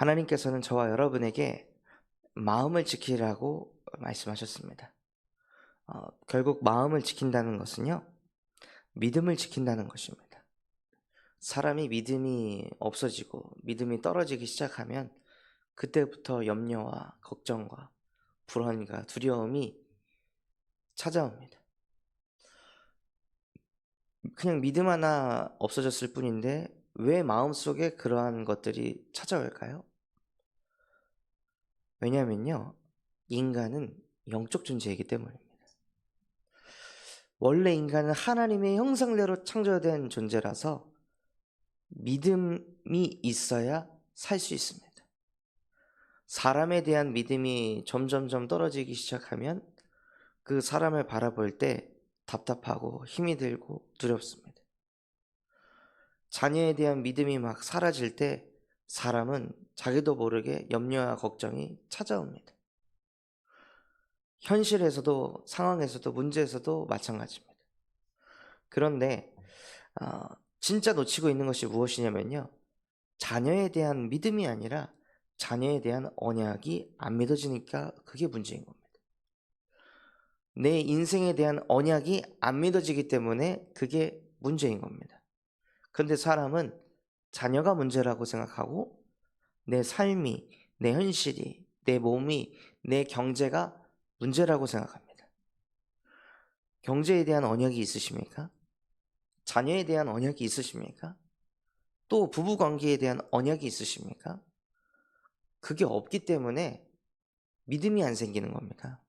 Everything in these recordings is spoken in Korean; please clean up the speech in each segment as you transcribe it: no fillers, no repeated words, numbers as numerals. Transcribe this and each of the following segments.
하나님께서는 저와 여러분에게 마음을 지키라고 말씀하셨습니다. 결국 마음을 지킨다는 것은요, 믿음을 지킨다는 것입니다. 사람이 믿음이 없어지고 믿음이 떨어지기 시작하면 그때부터 염려와 걱정과 불안과 두려움이 찾아옵니다. 그냥 믿음 하나 없어졌을 뿐인데 왜 마음속에 그러한 것들이 찾아올까요? 왜냐하면요, 인간은 영적 존재이기 때문입니다. 원래 인간은 하나님의 형상대로 창조된 존재라서 믿음이 있어야 살 수 있습니다. 사람에 대한 믿음이 점점점 떨어지기 시작하면 그 사람을 바라볼 때 답답하고 힘이 들고 두렵습니다. 자녀에 대한 믿음이 막 사라질 때 사람은 자기도 모르게 염려와 걱정이 찾아옵니다. 현실에서도 상황에서도 문제에서도 마찬가지입니다. 그런데 진짜 놓치고 있는 것이 무엇이냐면요, 자녀에 대한 믿음이 아니라 자녀에 대한 언약이 안 믿어지니까 그게 문제인 겁니다. 내 인생에 대한 언약이 안 믿어지기 때문에 그게 문제인 겁니다. 그런데 사람은 자녀가 문제라고 생각하고 내 삶이, 내 현실이, 내 몸이, 내 경제가 문제라고 생각합니다. 경제에 대한 언약이 있으십니까? 자녀에 대한 언약이 있으십니까? 또 부부관계에 대한 언약이 있으십니까? 그게 없기 때문에 믿음이 안 생기는 겁니다.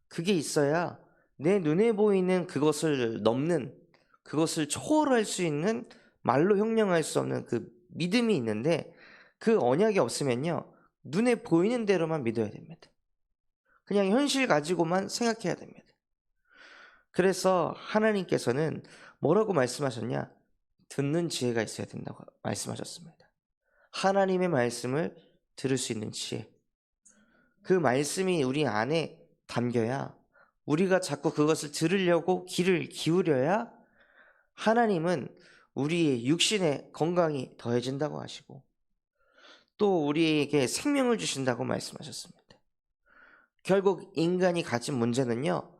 그게 있어야 내 눈에 보이는 그것을 넘는, 그것을 초월할 수 있는, 말로 형용할 수 없는 그 믿음이 있는데, 그 언약이 없으면요, 눈에 보이는 대로만 믿어야 됩니다. 그냥 현실 가지고만 생각해야 됩니다. 그래서 하나님께서는 뭐라고 말씀하셨냐? 듣는 지혜가 있어야 된다고 말씀하셨습니다. 하나님의 말씀을 들을 수 있는 지혜. 그 말씀이 우리 안에 담겨야, 우리가 자꾸 그것을 들으려고 귀를 기울여야 하나님은 우리의 육신의 건강이 더해진다고 하시고 또 우리에게 생명을 주신다고 말씀하셨습니다. 결국 인간이 가진 문제는요,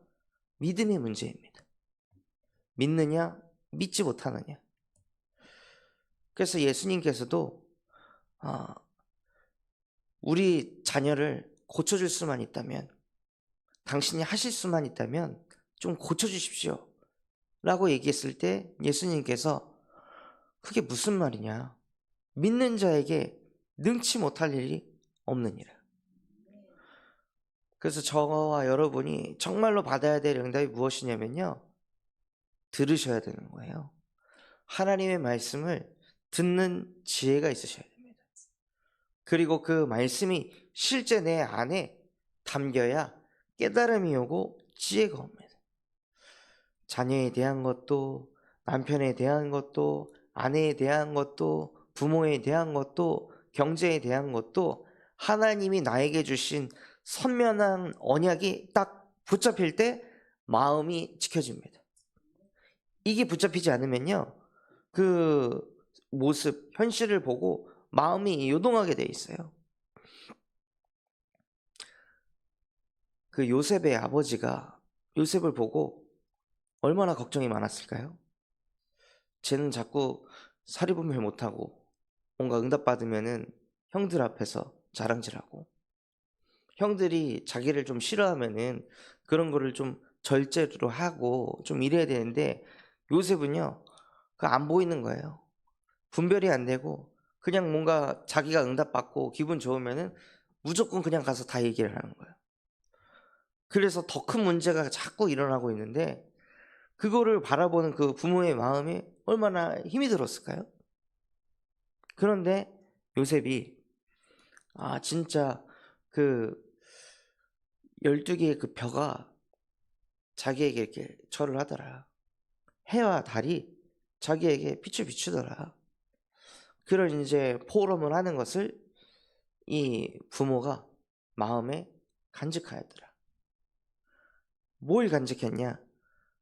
믿음의 문제입니다. 믿느냐, 믿지 못하느냐. 그래서 예수님께서도 우리 자녀를 고쳐줄 수만 있다면, 당신이 하실 수만 있다면 좀 고쳐주십시오 라고 얘기했을 때 예수님께서 그게 무슨 말이냐, 믿는 자에게 능치 못할 일이 없느니라. 그래서 저와 여러분이 정말로 받아야 될 응답이 무엇이냐면요, 들으셔야 되는 거예요. 하나님의 말씀을 듣는 지혜가 있으셔야 됩니다. 그리고 그 말씀이 실제 내 안에 담겨야 깨달음이 오고 지혜가 옵니다. 자녀에 대한 것도, 남편에 대한 것도, 아내에 대한 것도, 부모에 대한 것도, 경제에 대한 것도 하나님이 나에게 주신 선면한 언약이 딱 붙잡힐 때 마음이 지켜집니다. 이게 붙잡히지 않으면요, 그 모습, 현실을 보고 마음이 요동하게 돼 있어요. 그 요셉의 아버지가 요셉을 보고 얼마나 걱정이 많았을까요? 쟤는 자꾸 사리분별 못하고 뭔가 응답받으면은 형들 앞에서 자랑질하고, 형들이 자기를 좀 싫어하면은 그런 거를 좀 절제로 하고 좀 이래야 되는데, 요셉은요, 그 안 보이는 거예요. 분별이 안 되고 그냥 뭔가 자기가 응답받고 기분 좋으면은 무조건 그냥 가서 다 얘기를 하는 거예요. 그래서 더 큰 문제가 자꾸 일어나고 있는데, 그거를 바라보는 그 부모의 마음이 얼마나 힘이 들었을까요? 그런데 요셉이 진짜 그 12개의 그 벼가 자기에게 이렇게 절을 하더라. 해와 달이 자기에게 빛을 비추더라. 그런 이제 포럼을 하는 것을 이 부모가 마음에 간직하였더라. 뭘 간직했냐?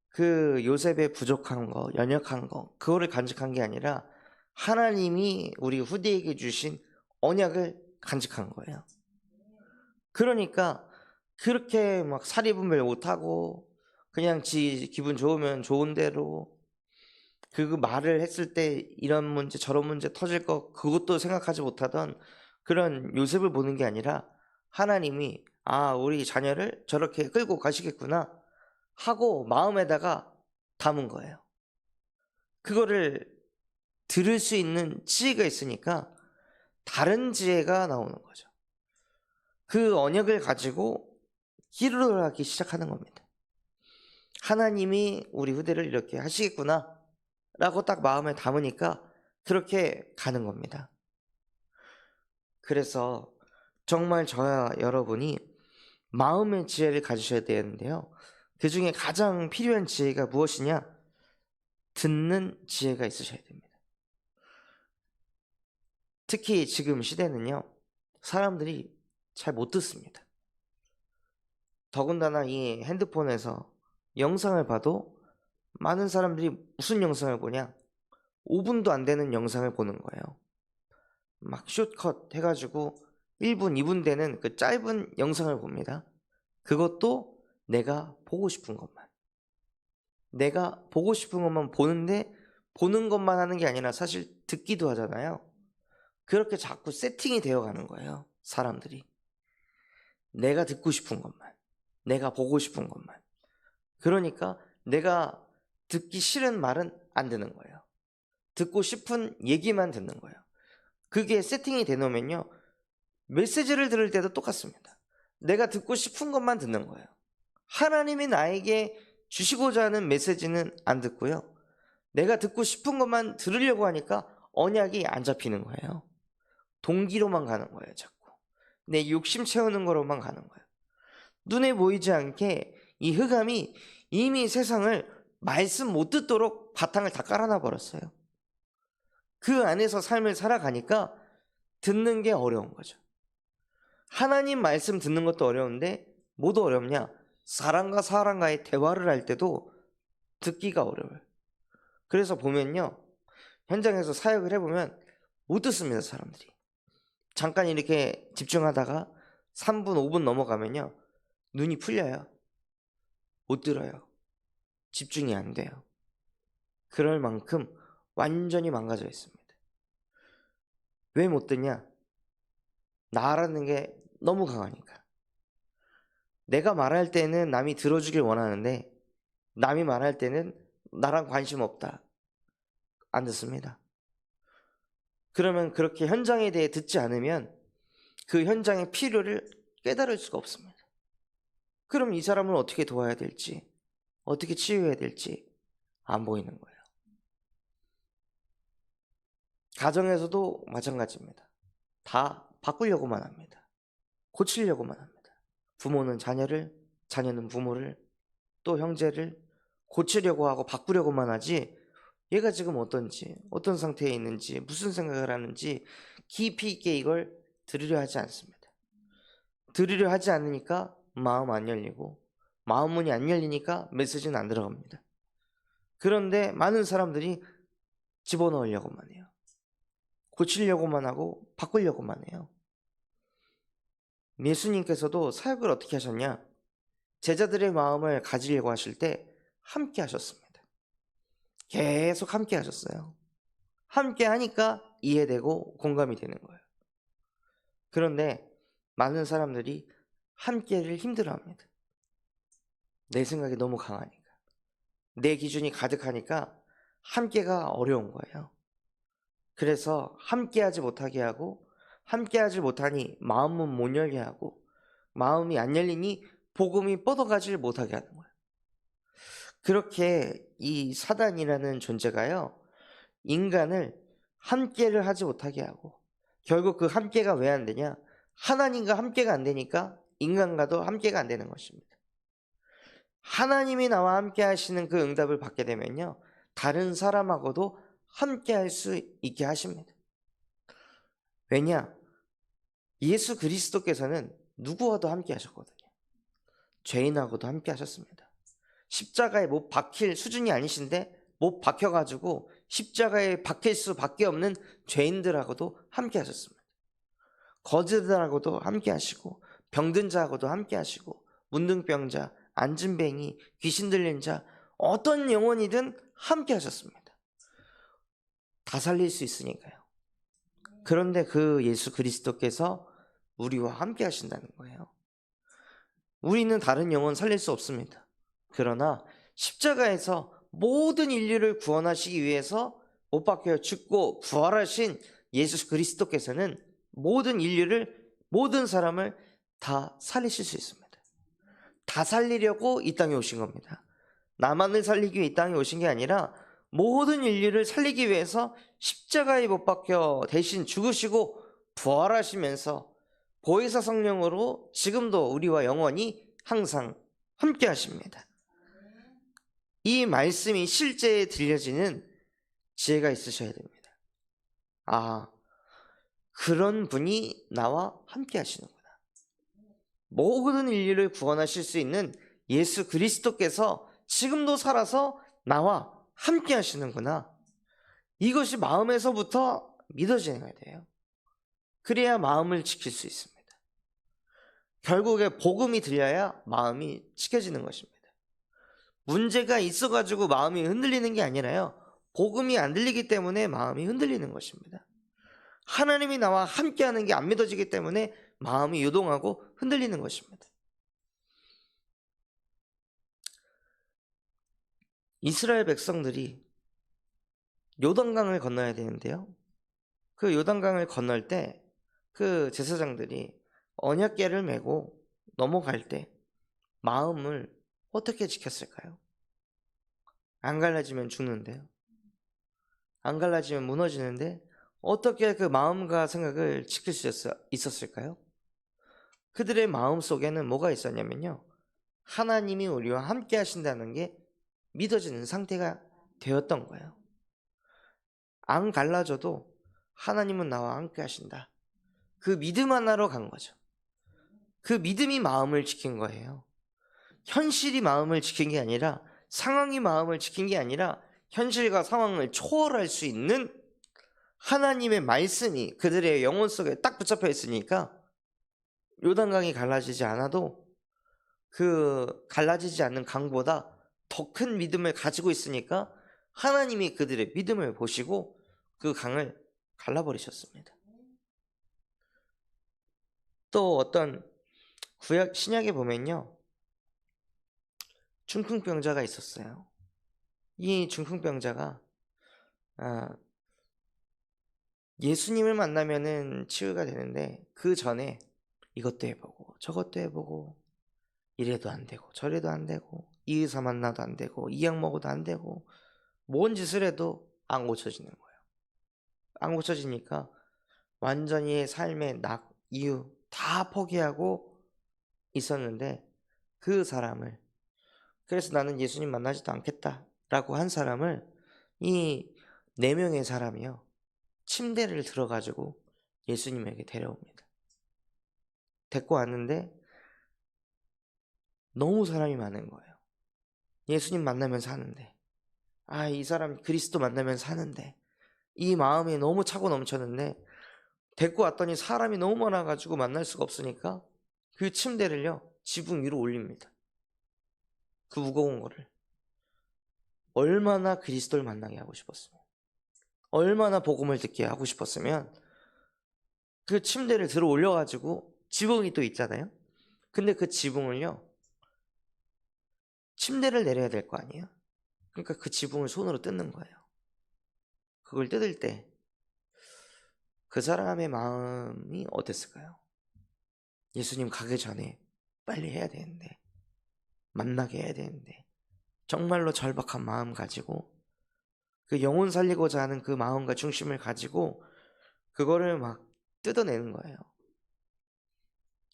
그 요셉의 부족한 거, 연약한 거, 그거를 간직한 게 아니라 하나님이 우리 후대에게 주신 언약을 간직한 거예요. 그러니까 그렇게 막 사리분별 못하고 그냥 지 기분 좋으면 좋은 대로 그 말을 했을 때 이런 문제 저런 문제 터질 거 그것도 생각하지 못하던 그런 요셉을 보는 게 아니라 하나님이 우리 자녀를 저렇게 끌고 가시겠구나 하고 마음에다가 담은 거예요. 그거를 들을 수 있는 지혜가 있으니까 다른 지혜가 나오는 거죠. 그 언약을 가지고 기도를 하기 시작하는 겁니다. 하나님이 우리 후대를 이렇게 하시겠구나 라고 딱 마음에 담으니까 그렇게 가는 겁니다. 그래서 정말 저와 여러분이 마음의 지혜를 가지셔야 되는데요. 그 중에 가장 필요한 지혜가 무엇이냐? 듣는 지혜가 있으셔야 됩니다. 특히 지금 시대는요, 사람들이 잘 못 듣습니다. 더군다나 이 핸드폰에서 영상을 봐도 많은 사람들이 무슨 영상을 보냐? 5분도 안 되는 영상을 보는 거예요. 막 숏컷 해가지고 1분, 2분 되는 그 짧은 영상을 봅니다. 그것도 내가 보고 싶은 것만. 내가 보고 싶은 것만 보는데 보는 것만 하는 게 아니라 사실 듣기도 하잖아요. 그렇게 자꾸 세팅이 되어 가는 거예요. 사람들이. 내가 듣고 싶은 것만. 내가 보고 싶은 것만. 그러니까 내가 듣기 싫은 말은 안 듣는 거예요. 듣고 싶은 얘기만 듣는 거예요. 그게 세팅이 되놓으면요. 메시지를 들을 때도 똑같습니다. 내가 듣고 싶은 것만 듣는 거예요. 하나님이 나에게 주시고자 하는 메시지는 안 듣고요. 내가 듣고 싶은 것만 들으려고 하니까 언약이 안 잡히는 거예요. 동기로만 가는 거예요, 자꾸. 내 욕심 채우는 거로만 가는 거예요. 눈에 보이지 않게 이 흑암이 이미 세상을 말씀 못 듣도록 바탕을 다 깔아놔 버렸어요. 그 안에서 삶을 살아가니까 듣는 게 어려운 거죠. 하나님 말씀 듣는 것도 어려운데 뭐도 어렵냐? 사람과 사람과의 대화를 할 때도 듣기가 어려워요. 그래서 보면요, 현장에서 사역을 해보면 못 듣습니다, 사람들이. 잠깐 이렇게 집중하다가 3분, 5분 넘어가면요, 눈이 풀려요. 못 들어요. 집중이 안 돼요. 그럴 만큼 완전히 망가져 있습니다. 왜 못 듣냐? 나라는 게 너무 강하니까. 내가 말할 때는 남이 들어주길 원하는데 남이 말할 때는 나랑 관심 없다. 안 듣습니다. 그러면 그렇게 현장에 대해 듣지 않으면 그 현장의 필요를 깨달을 수가 없습니다. 그럼 이 사람을 어떻게 도와야 될지, 어떻게 치유해야 될지 안 보이는 거예요. 가정에서도 마찬가지입니다. 다 바꾸려고만 합니다. 고치려고만 합니다. 부모는 자녀를, 자녀는 부모를, 또 형제를 고치려고 하고 바꾸려고만 하지, 얘가 지금 어떤지, 어떤 상태에 있는지, 무슨 생각을 하는지 깊이 있게 이걸 들으려 하지 않습니다. 들으려 하지 않으니까 마음 안 열리고, 마음 문이 안 열리니까 메시지는 안 들어갑니다. 그런데 많은 사람들이 집어넣으려고만 해요. 고치려고만 하고 바꾸려고만 해요. 예수님께서도 사역을 어떻게 하셨냐? 제자들의 마음을 가지려고 하실 때 함께 하셨습니다. 계속 함께 하셨어요. 함께 하니까 이해되고 공감이 되는 거예요. 그런데 많은 사람들이 함께를 힘들어합니다. 내 생각이 너무 강하니까. 내 기준이 가득하니까 함께가 어려운 거예요. 그래서 함께하지 못하게 하고, 함께하지 못하니 마음은 못 열게 하고, 마음이 안 열리니 복음이 뻗어가질 못하게 하는 거예요. 그렇게 이 사단이라는 존재가요, 인간을 함께를 하지 못하게 하고, 결국 그 함께가 왜 안 되냐? 하나님과 함께가 안 되니까 인간과도 함께가 안 되는 것입니다. 하나님이 나와 함께 하시는 그 응답을 받게 되면요, 다른 사람하고도 함께 할 수 있게 하십니다. 왜냐? 예수 그리스도께서는 누구와도 함께 하셨거든요. 죄인하고도 함께 하셨습니다. 십자가에 못 박힐 수준이 아니신데 못 박혀가지고 십자가에 박힐 수밖에 없는 죄인들하고도 함께 하셨습니다. 거지들하고도 함께 하시고 병든 자하고도 함께 하시고 문둥병자, 안진뱅이, 귀신 들린 자 어떤 영혼이든 함께 하셨습니다. 다 살릴 수 있으니까요. 그런데 그 예수 그리스도께서 우리와 함께 하신다는 거예요. 우리는 다른 영혼 살릴 수 없습니다. 그러나 십자가에서 모든 인류를 구원하시기 위해서 못 박혀 죽고 부활하신 예수 그리스도께서는 모든 인류를, 모든 사람을 다 살리실 수 있습니다. 다 살리려고 이 땅에 오신 겁니다. 나만을 살리기 위해 이 땅에 오신 게 아니라 모든 인류를 살리기 위해서 십자가에 못 박혀 대신 죽으시고 부활하시면서 보혜사 성령으로 지금도 우리와 영원히 항상 함께 하십니다. 이 말씀이 실제에 들려지는 지혜가 있으셔야 됩니다. 아, 그런 분이 나와 함께 하시는구나. 모든 인류를 구원하실 수 있는 예수 그리스도께서 지금도 살아서 나와 함께 하시는구나. 이것이 마음에서부터 믿어져야 돼요. 그래야 마음을 지킬 수 있습니다. 결국에 복음이 들려야 마음이 지켜지는 것입니다. 문제가 있어가지고 마음이 흔들리는 게 아니라요, 복음이 안 들리기 때문에 마음이 흔들리는 것입니다. 하나님이 나와 함께하는 게 안 믿어지기 때문에 마음이 요동하고 흔들리는 것입니다. 이스라엘 백성들이 요단강을 건너야 되는데요, 그 요단강을 건널 때 그 제사장들이 언약궤를 메고 넘어갈 때 마음을 어떻게 지켰을까요? 안 갈라지면 죽는데요, 안 갈라지면 무너지는데 어떻게 그 마음과 생각을 지킬 수 있었을까요? 그들의 마음 속에는 뭐가 있었냐면요, 하나님이 우리와 함께 하신다는 게 믿어지는 상태가 되었던 거예요. 안 갈라져도 하나님은 나와 함께 하신다, 그 믿음 하나로 간 거죠. 그 믿음이 마음을 지킨 거예요. 현실이 마음을 지킨 게 아니라, 상황이 마음을 지킨 게 아니라 현실과 상황을 초월할 수 있는 하나님의 말씀이 그들의 영혼 속에 딱 붙잡혀 있으니까 요단강이 갈라지지 않아도 그 갈라지지 않는 강보다 더 큰 믿음을 가지고 있으니까 하나님이 그들의 믿음을 보시고 그 강을 갈라버리셨습니다. 또 어떤 구약 신약에 보면요, 중풍병자가 있었어요. 이 중풍병자가 예수님을 만나면은 치유가 되는데 그 전에 이것도 해보고 저것도 해보고 이래도 안 되고 저래도 안 되고 이 의사 만나도 안 되고 이 약 먹어도 안 되고 뭔 짓을 해도 안 고쳐지는 거예요. 안 고쳐지니까 완전히 삶의 이유 다 포기하고 있었는데, 그 사람을, 그래서 나는 예수님 만나지도 않겠다라고 한 사람을 이 4명의 사람이요, 침대를 들어가지고 예수님에게 데려옵니다. 데리고 왔는데 너무 사람이 많은 거예요. 예수님 만나면 사는데, 이 사람 그리스도 만나면 사는데, 이 마음이 너무 차고 넘쳤는데 데리고 왔더니 사람이 너무 많아가지고 만날 수가 없으니까 그 침대를요, 지붕 위로 올립니다. 그 무거운 거를. 얼마나 그리스도를 만나게 하고 싶었으면, 얼마나 복음을 듣게 하고 싶었으면 그 침대를 들어 올려가지고, 지붕이 또 있잖아요. 근데 그 지붕을요, 침대를 내려야 될 거 아니에요. 그러니까 그 지붕을 손으로 뜯는 거예요. 그걸 뜯을 때 그 사람의 마음이 어땠을까요? 예수님 가기 전에 빨리 해야 되는데, 만나게 해야 되는데, 정말로 절박한 마음 가지고 그 영혼 살리고자 하는 그 마음과 중심을 가지고 그거를 막 뜯어내는 거예요.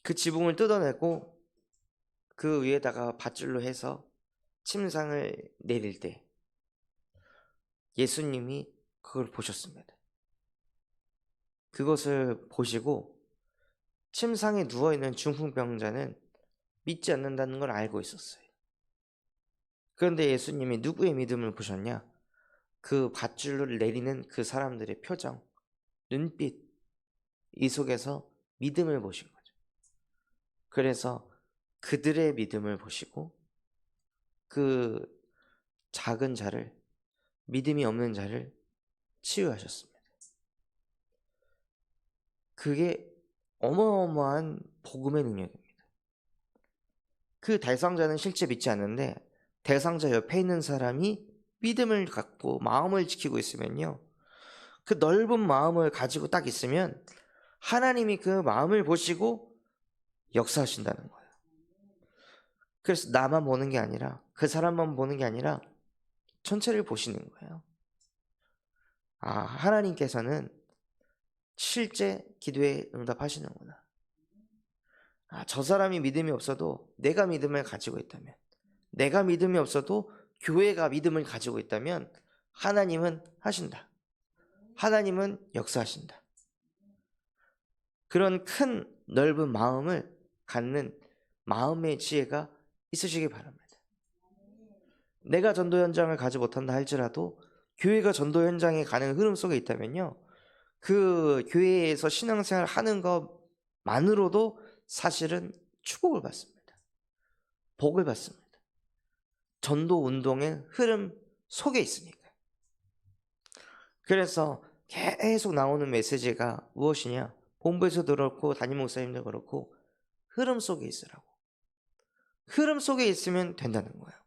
그 지붕을 뜯어내고 그 위에다가 밧줄로 해서 침상을 내릴 때 예수님이 그걸 보셨습니다. 그것을 보시고 침상에 누워있는 중풍병자는 믿지 않는다는 걸 알고 있었어요. 그런데 예수님이 누구의 믿음을 보셨냐? 그 밧줄을 내리는 그 사람들의 표정, 눈빛, 이 속에서 믿음을 보신 거죠. 그래서 그들의 믿음을 보시고 그 작은 자를, 믿음이 없는 자를 치유하셨습니다. 그게 어마어마한 복음의 능력입니다. 그 대상자는 실제 믿지 않는데 대상자 옆에 있는 사람이 믿음을 갖고 마음을 지키고 있으면요, 그 넓은 마음을 가지고 딱 있으면 하나님이 그 마음을 보시고 역사하신다는 거예요. 그래서 나만 보는 게 아니라, 그 사람만 보는 게 아니라 전체를 보시는 거예요. 하나님께서는 실제 기도에 응답하시는구나. 저 사람이 믿음이 없어도 내가 믿음을 가지고 있다면, 내가 믿음이 없어도 교회가 믿음을 가지고 있다면 하나님은 하신다. 하나님은 역사하신다. 그런 큰 넓은 마음을 갖는 마음의 지혜가 있으시기 바랍니다. 내가 전도 현장을 가지 못한다 할지라도 교회가 전도 현장에 가는 흐름 속에 있다면요, 그 교회에서 신앙생활 하는 것만으로도 사실은 축복을 받습니다. 복을 받습니다. 전도 운동의 흐름 속에 있으니까. 그래서 계속 나오는 메시지가 무엇이냐? 본부에서도 그렇고 담임 목사님도 그렇고 흐름 속에 있으라고. 흐름 속에 있으면 된다는 거예요.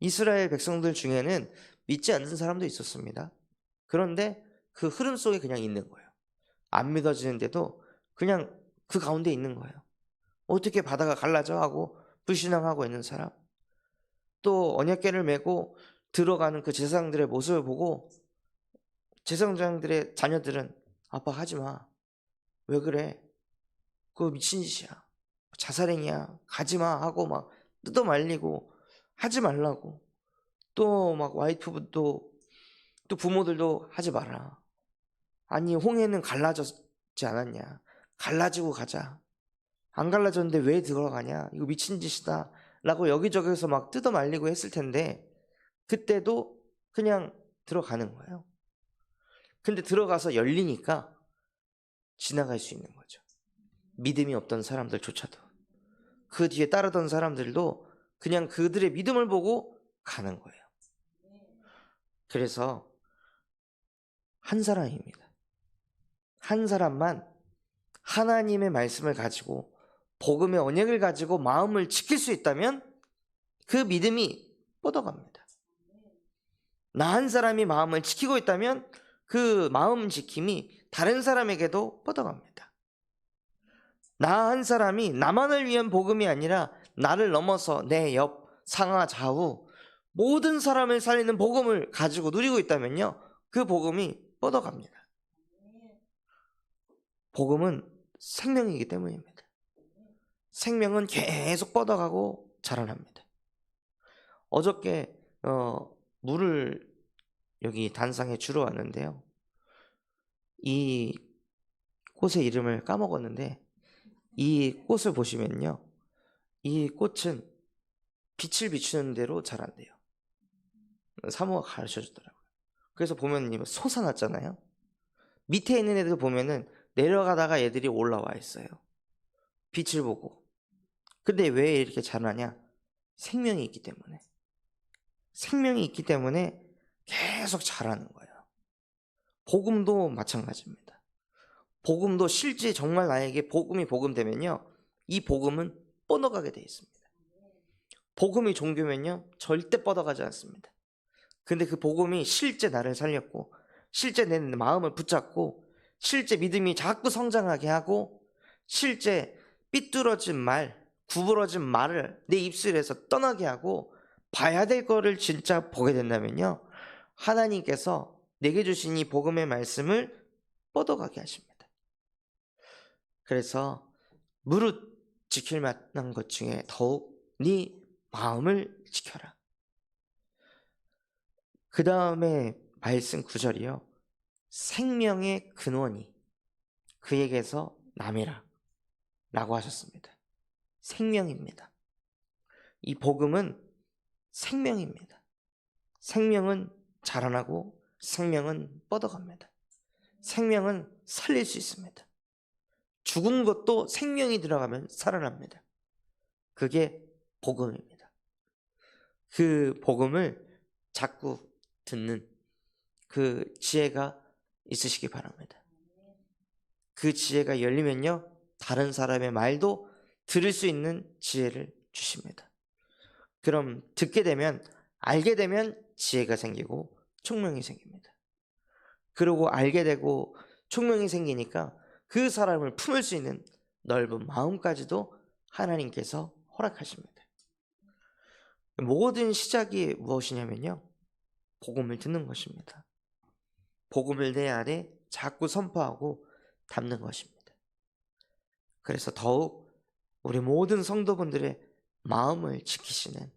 이스라엘 백성들 중에는 믿지 않는 사람도 있었습니다. 그런데 그 흐름 속에 그냥 있는 거예요. 안 믿어지는데도 그냥 그 가운데 있는 거예요. 어떻게 바다가 갈라져 하고 불신앙하고 있는 사람, 또 언약궤를 메고 들어가는 그 제사장들의 모습을 보고 제사장들의 자녀들은 아빠 하지마, 왜 그래, 그거 미친 짓이야, 자살행위야, 가지마 하고 막 뜯어 말리고 하지 말라고, 또 막 와이프도 또 부모들도 하지 마라. 아니 홍해는 갈라졌지 않았냐, 갈라지고 가자, 안 갈라졌는데 왜 들어가냐, 이거 미친 짓이다 라고 여기저기서 막 뜯어 말리고 했을 텐데 그때도 그냥 들어가는 거예요. 근데 들어가서 열리니까 지나갈 수 있는 거죠. 믿음이 없던 사람들조차도, 그 뒤에 따르던 사람들도 그냥 그들의 믿음을 보고 가는 거예요. 그래서 한 사람입니다. 한 사람만 하나님의 말씀을 가지고 복음의 언약을 가지고 마음을 지킬 수 있다면 그 믿음이 뻗어갑니다. 나 한 사람이 마음을 지키고 있다면 그 마음 지킴이 다른 사람에게도 뻗어갑니다. 나 한 사람이 나만을 위한 복음이 아니라 나를 넘어서 내 옆, 상하, 좌우 모든 사람을 살리는 복음을 가지고 누리고 있다면요, 그 복음이 뻗어갑니다. 복음은 생명이기 때문입니다. 생명은 계속 뻗어가고 자라납니다. 어저께 물을 여기 단상에 주러 왔는데요, 이 꽃의 이름을 까먹었는데 이 꽃을 보시면요, 이 꽃은 빛을 비추는 대로 자란대요. 사모가 가르쳐 주더라고요. 그래서 보면 솟아났잖아요. 밑에 있는 애들 보면은 내려가다가 얘들이 올라와 있어요. 빛을 보고. 근데 왜 이렇게 자라냐? 생명이 있기 때문에. 생명이 있기 때문에 계속 자라는 거예요. 복음도 마찬가지입니다. 복음도 실제 정말 나에게 복음이 복음되면요, 이 복음은 뻗어가게 돼 있습니다. 복음이 종교면요, 절대 뻗어가지 않습니다. 근데 그 복음이 실제 나를 살렸고, 실제 내 마음을 붙잡고, 실제 믿음이 자꾸 성장하게 하고, 실제 삐뚤어진 말, 구부러진 말을 내 입술에서 떠나게 하고 봐야 될 거를 진짜 보게 된다면요, 하나님께서 내게 주신 이 복음의 말씀을 뻗어가게 하십니다. 그래서 무릇 지킬 만한 것 중에 더욱 네 마음을 지켜라. 그 다음에 말씀 9절이요, 생명의 근원이 그에게서 남이라 라고 하셨습니다. 생명입니다. 이 복음은 생명입니다. 생명은 자라나고 생명은 뻗어갑니다. 생명은 살릴 수 있습니다. 죽은 것도 생명이 들어가면 살아납니다. 그게 복음입니다. 그 복음을 자꾸 듣는 그 지혜가 있으시기 바랍니다. 그 지혜가 열리면요, 다른 사람의 말도 들을 수 있는 지혜를 주십니다. 그럼 듣게 되면, 알게 되면 지혜가 생기고 총명이 생깁니다. 그리고 알게 되고 총명이 생기니까 그 사람을 품을 수 있는 넓은 마음까지도 하나님께서 허락하십니다. 모든 시작이 무엇이냐면요, 복음을 듣는 것입니다. 복음을 내 안에 자꾸 선포하고 담는 것입니다. 그래서 더욱 우리 모든 성도분들의 마음을 지키시는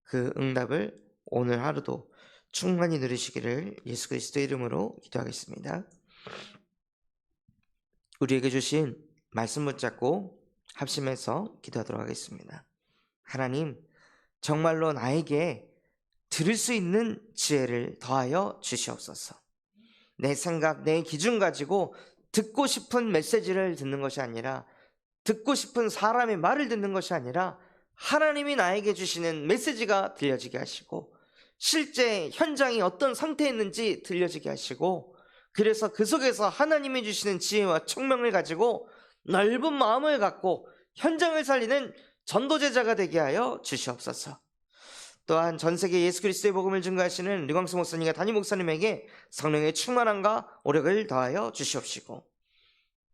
그 응답을 오늘 하루도 충만히 누리시기를 예수 그리스도 이름으로 기도하겠습니다. 우리에게 주신 말씀 붙잡고 합심해서 기도하도록 하겠습니다. 하나님, 정말로 나에게 들을 수 있는 지혜를 더하여 주시옵소서. 내 생각, 내 기준 가지고 듣고 싶은 메시지를 듣는 것이 아니라, 듣고 싶은 사람의 말을 듣는 것이 아니라 하나님이 나에게 주시는 메시지가 들려지게 하시고, 실제 현장이 어떤 상태에 있는지 들려지게 하시고, 그래서 그 속에서 하나님이 주시는 지혜와 총명을 가지고 넓은 마음을 갖고 현장을 살리는 전도제자가 되게 하여 주시옵소서. 또한 전세계 예수 그리스도의 복음을 증거하시는 류광수 목사님과 담임 목사님에게 성령의 충만함과 오력을 더하여 주시옵시고,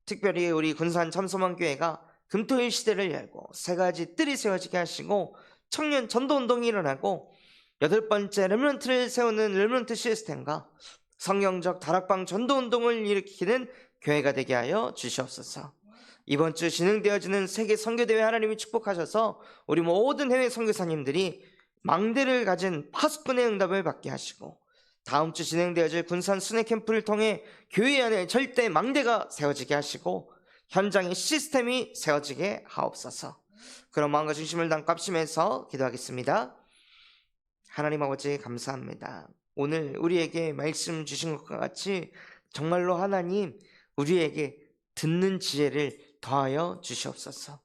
특별히 우리 군산 참소망교회가 금토일 시대를 열고 세 가지 뜰이 세워지게 하시고 청년 전도운동이 일어나고 8번째 렘넌트를 세우는 렘넌트 시스템과 성경적 다락방 전도운동을 일으키는 교회가 되게 하여 주시옵소서. 이번 주 진행되어지는 세계 선교대회 하나님이 축복하셔서 우리 모든 해외 선교사님들이 망대를 가진 파수꾼의 응답을 받게 하시고, 다음 주 진행되어질 군산 순회 캠프를 통해 교회 안에 절대 망대가 세워지게 하시고 현장의 시스템이 세워지게 하옵소서. 그런 마음과 중심을 담고 합심해서 기도하겠습니다. 하나님 아버지, 감사합니다. 오늘 우리에게 말씀 주신 것과 같이 정말로 하나님, 우리에게 듣는 지혜를 더하여 주시옵소서.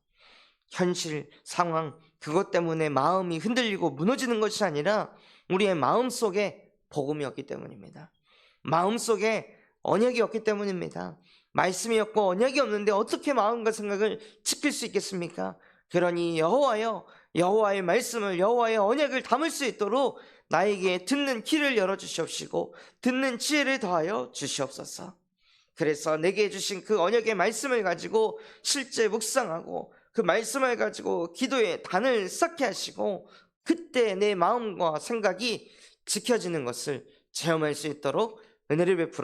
현실, 상황, 그것 때문에 마음이 흔들리고 무너지는 것이 아니라 우리의 마음속에 복음이 없기 때문입니다. 마음속에 언약이 없기 때문입니다. 말씀이 없고 언약이 없는데 어떻게 마음과 생각을 지킬 수 있겠습니까? 그러니 여호와여, 여호와의 말씀을, 여호와의 언약을 담을 수 있도록 나에게 듣는 귀를 열어주시옵시고 듣는 지혜를 더하여 주시옵소서. 그래서 내게 주신 그 언약의 말씀을 가지고 실제 묵상하고 그 말씀을 가지고 기도의 단을 쌓게 하시고 그때 내 마음과 생각이 지켜지는 것을 체험할 수 있도록 은혜를 베풀어